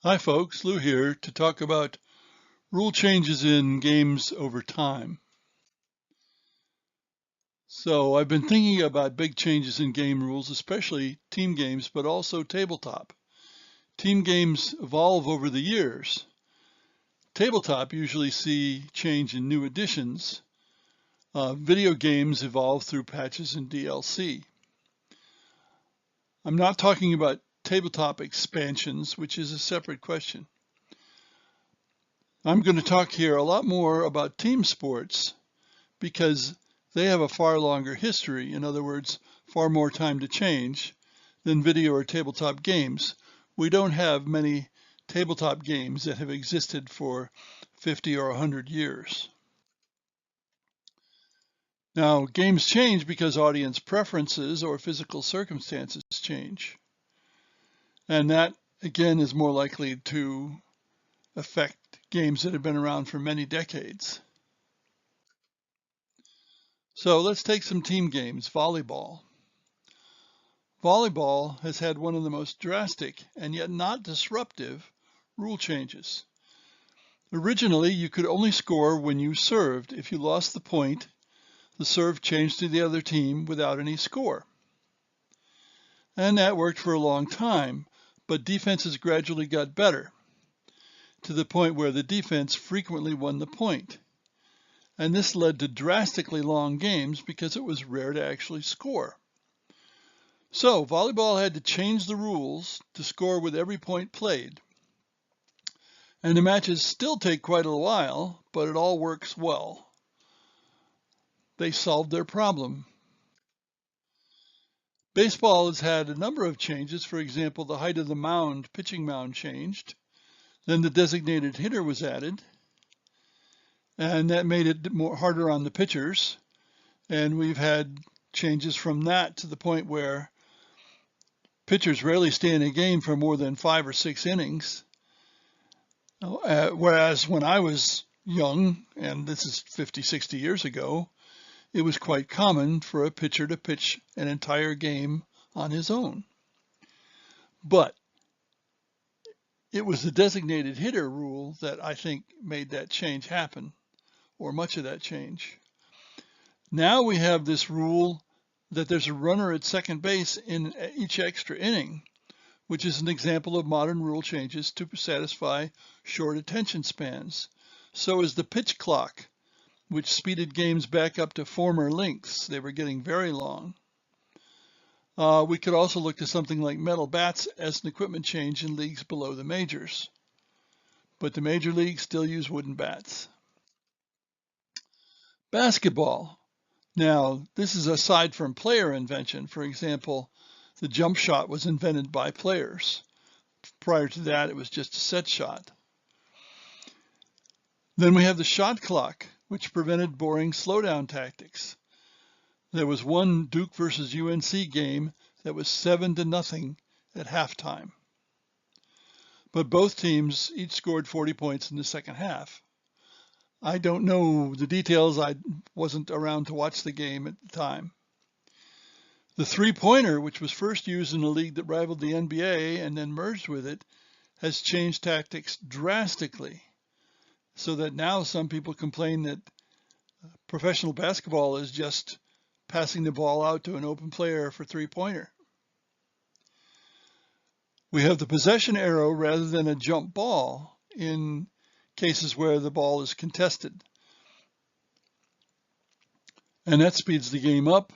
Hi folks, Lou here to talk about rule changes in games over time. So I've been thinking about big changes in game rules, especially team games, but also tabletop. Team games evolve over the years. Tabletop usually see change in new additions. Video games evolve through patches and DLC. I'm not talking about tabletop expansions, which is a separate question. I'm going to talk here a lot more about team sports because they have a far longer history, in other words, far more time to change than video or tabletop games. We don't have many tabletop games that have existed for 50 or 100 years. Now, games change because audience preferences or physical circumstances change. And that, again, is more likely to affect games that have been around for many decades. So let's take some team games. Volleyball. Volleyball has had one of the most drastic and yet not disruptive rule changes. Originally, you could only score when you served. If you lost the point, the serve changed to the other team without any score. And that worked for a long time, but defenses gradually got better to the point where the defense frequently won the point. And this led to drastically long games because it was rare to actually score. So volleyball had to change the rules to score with every point played. And the matches still take quite a while, but it all works well. They solved their problem. Baseball has had a number of changes. For example, the height of the mound, pitching mound, changed. Then the designated hitter was added. And that made it harder on the pitchers. And we've had changes from that to the point where pitchers rarely stay in a game for more than 5 or 6 innings. Whereas when I was young, and this is 50, 60 years ago, it was quite common for a pitcher to pitch an entire game on his own. But it was the designated hitter rule that I think made that change happen, or much of that change. Now we have this rule that there's a runner at second base in each extra inning, which is an example of modern rule changes to satisfy short attention spans. So is the pitch clock, which speeded games back up to former lengths. They were getting very long. We could also look to something like metal bats as an equipment change in leagues below the majors. But the major leagues still use wooden bats. Basketball. Now, this is aside from player invention. For example, the jump shot was invented by players. Prior to that, it was just a set shot. Then we have the shot clock, which prevented boring slowdown tactics. There was one Duke versus UNC game that was 7-0 at halftime. But both teams each scored 40 points in the second half. I don't know the details. I wasn't around to watch the game at the time. The three-pointer, which was first used in a league that rivaled the NBA and then merged with it, has changed tactics drastically, so that now some people complain that professional basketball is just passing the ball out to an open player for three-pointer. We have the possession arrow rather than a jump ball in cases where the ball is contested. And that speeds the game up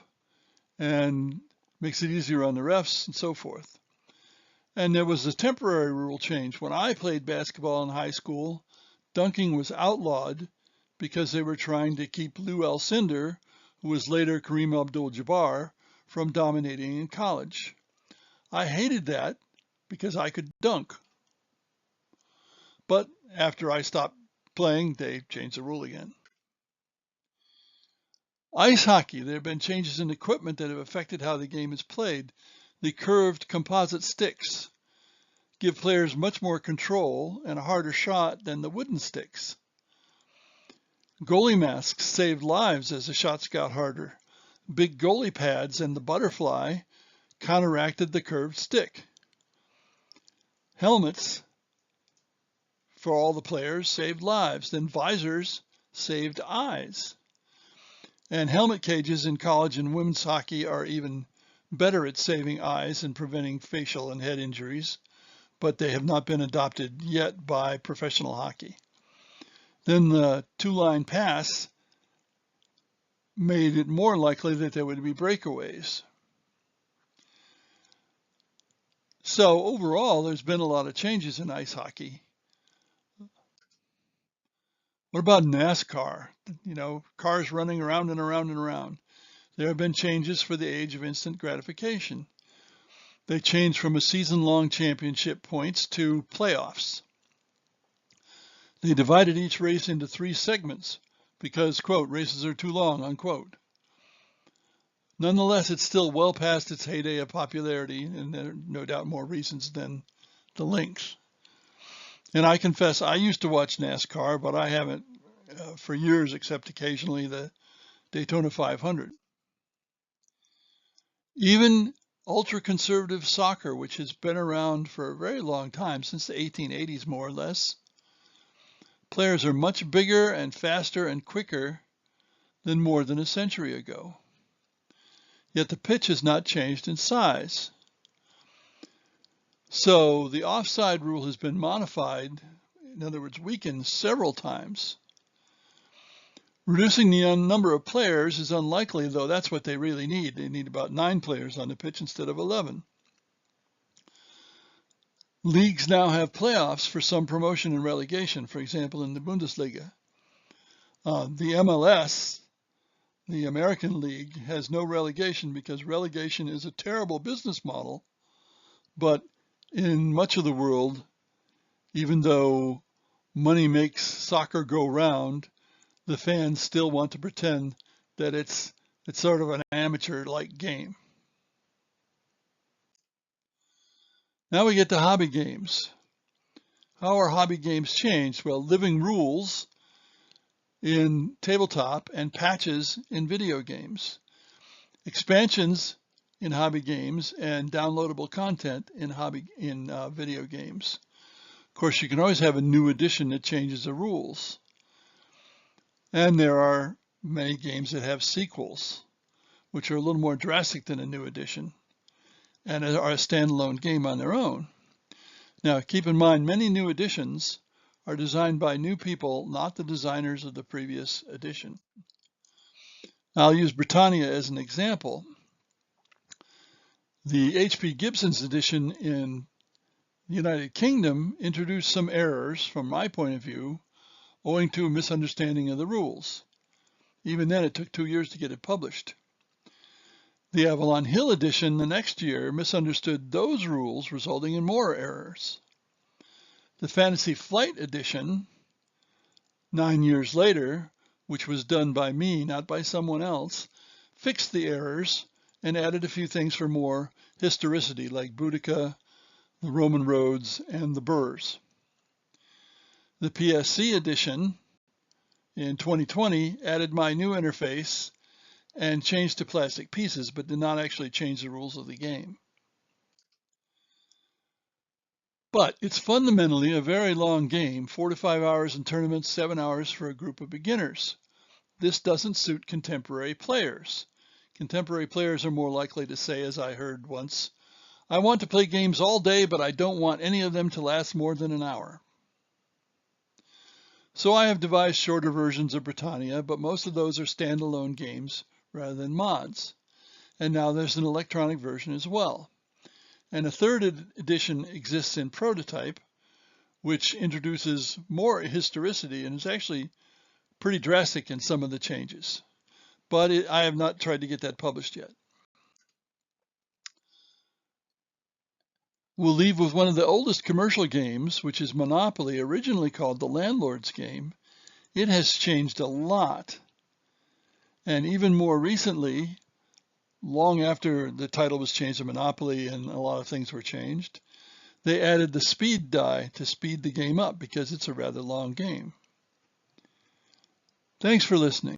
and makes it easier on the refs and so forth. And there was a temporary rule change. When I played basketball in high school, dunking was outlawed because they were trying to keep Lou Alcindor, who was later Kareem Abdul-Jabbar, from dominating in college. I hated that because I could dunk. But after I stopped playing, they changed the rule again. Ice hockey, there have been changes in equipment that have affected how the game is played. The curved composite sticks give players much more control and a harder shot than the wooden sticks. Goalie masks saved lives as the shots got harder. Big goalie pads and the butterfly counteracted the curved stick. Helmets for all the players saved lives. Then visors saved eyes. And helmet cages in college and women's hockey are even better at saving eyes and preventing facial and head injuries, but they have not been adopted yet by professional hockey. Then the two-line pass made it more likely that there would be breakaways. So overall, there's been a lot of changes in ice hockey. What about NASCAR? You know, cars running around and around and around. There have been changes for the age of instant gratification. They changed from a season-long championship points to playoffs. They divided each race into 3 segments because, quote, races are too long, unquote. Nonetheless, it's still well past its heyday of popularity, and there are no doubt more reasons than the length. And I confess, I used to watch NASCAR, but I haven't for years, except occasionally the Daytona 500. Even ultra-conservative soccer, which has been around for a very long time, since the 1880s more or less, players are much bigger and faster and quicker than more than a century ago. Yet the pitch has not changed in size. So the offside rule has been modified, in other words, weakened several times. Reducing the number of players is unlikely, though that's what they really need. They need about 9 players on the pitch instead of 11. Leagues now have playoffs for some promotion and relegation, for example, in the Bundesliga. The MLS, the American League, has no relegation because relegation is a terrible business model. But in much of the world, even though money makes soccer go round, the fans still want to pretend that it's sort of an amateur-like game. Now we get to hobby games. How are hobby games changed? Well, living rules in tabletop and patches in video games. Expansions in hobby games and downloadable content in video games. Of course, you can always have a new edition that changes the rules. And there are many games that have sequels, which are a little more drastic than a new edition and are a standalone game on their own. Now, keep in mind, many new editions are designed by new people, not the designers of the previous edition. I'll use Britannia as an example. The H.P. Gibson's edition in the United Kingdom introduced some errors, from my point of view, owing to a misunderstanding of the rules. Even then, it took 2 years to get it published. The Avalon Hill edition the next year misunderstood those rules, resulting in more errors. The Fantasy Flight edition, 9 years later, which was done by me, not by someone else, fixed the errors and added a few things for more historicity, like Boudica, the Roman roads, and the burrs. The PSC edition in 2020 added my new interface and changed to plastic pieces, but did not actually change the rules of the game. But it's fundamentally a very long game, 4 to 5 hours in tournaments, 7 hours for a group of beginners. This doesn't suit contemporary players. Contemporary players are more likely to say, as I heard once, I want to play games all day, but I don't want any of them to last more than an hour. So I have devised shorter versions of Britannia, but most of those are standalone games rather than mods. And now there's an electronic version as well. And a third edition exists in prototype, which introduces more historicity and is actually pretty drastic in some of the changes. But I have not tried to get that published yet. We'll leave with one of the oldest commercial games, which is Monopoly, originally called the Landlord's Game. It has changed a lot. And even more recently, long after the title was changed to Monopoly and a lot of things were changed, they added the speed die to speed the game up because it's a rather long game. Thanks for listening.